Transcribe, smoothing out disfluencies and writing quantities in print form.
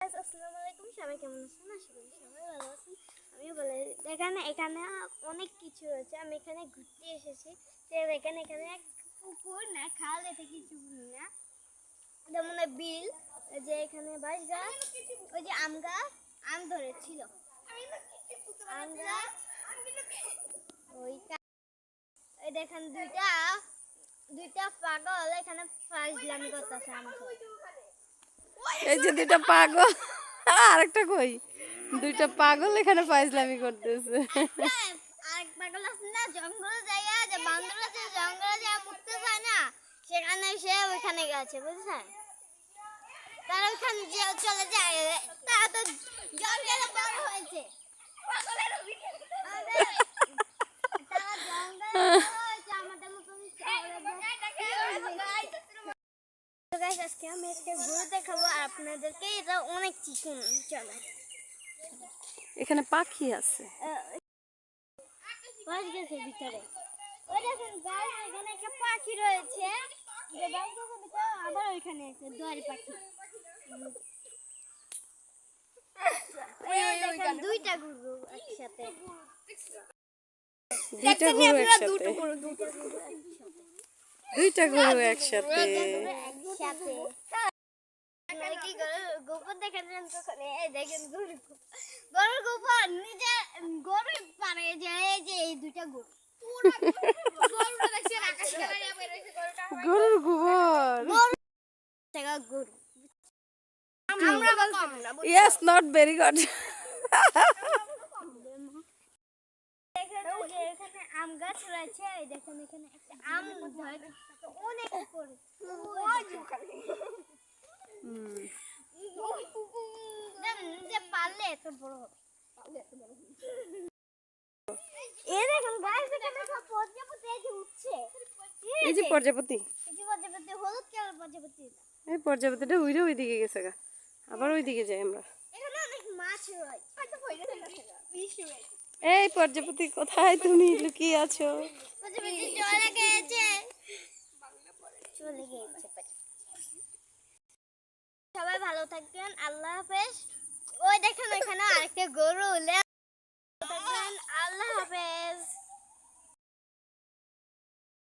আসসালামু আলাইকুম, সবাই কেমন আছেন? আশা করি সবাই ভালো আছেন। আমি বলে দেখেন এখানে অনেক কিছু রয়েছে। আমি এখানে ঘুরতে এসেছি। এখানে এক পুকুর না খাল, এটা কিছু না, যেমন বিল, যে এখানে বাঁশ গাছ, ওই যে আম গাছ, আম ধরেছিল আম গাছ, ওই দেখেন দুইটা পাগল এখানে ফাজলামি করতেছে আমাকে। এই যে দুইটা পাগল, আরেকটা কই, দুইটা পাগল এখানে ফাইজলামি করতেছে। আরেক পাগল আছে না, জঙ্গলে জায়গা, যে বান্দর আছে জঙ্গলে যায় মুক্তি পায় না, সেখানে সে ওইখানে গেছে, বুঝছেন? তারা ওইখানে চলে যায়, তারা তো জঙ্গলে বড় হয়েছে, তারা জঙ্গলে আমাদের মতন। আজকে আমি একটা গরু দেখাবো আপনাদেরকে। এটা অনেক চিকন, চলে এখানে পাখি আছে, বাস গেছে ভিতরে। ওই দেখেন গাছ, এখানে একটা পাখি রয়েছে, যে বাসের ভিতরে আবার ওইখানে আছে দোয়ারি পাখি। দেখেন দুইটা গরু একসাথে, দুইটা গরু একসাথে। গোবর দেখেন দেখেন গরুর গোবর নিজে গরু পারে যায়, যে এই দুইটা গরু, গরুর গোবর। গরু Yes, not very good. এখানে আম গাছ রয়েছে, দেখেন এখানে একটা আম ধরে অনেক উপরে, যে পারলে এত বড় হবে। এই দেখেন গাছ, এখানে সব প্রজাপতি এই যে উঠছে, এই যে প্রজাপতি, এই যে প্রজাপতি, হলুদ কালার প্রজাপতি। এই প্রজাপতিটা উইরে ওইদিকে গেছে গা, আবার ওইদিকে যাই আমরা। এখানে অনেক মাছ রয়েছে। এই প্রজাপতি কোথায় তুমি লুকিয়ে আছো? প্রজাপতি চলে গেছে, সবাই ভালো থাকবেন, আল্লাহ হাফেজ। ওই দেখেন ওইখানে আরেকটা গরু, আল্লাহ হাফেজ।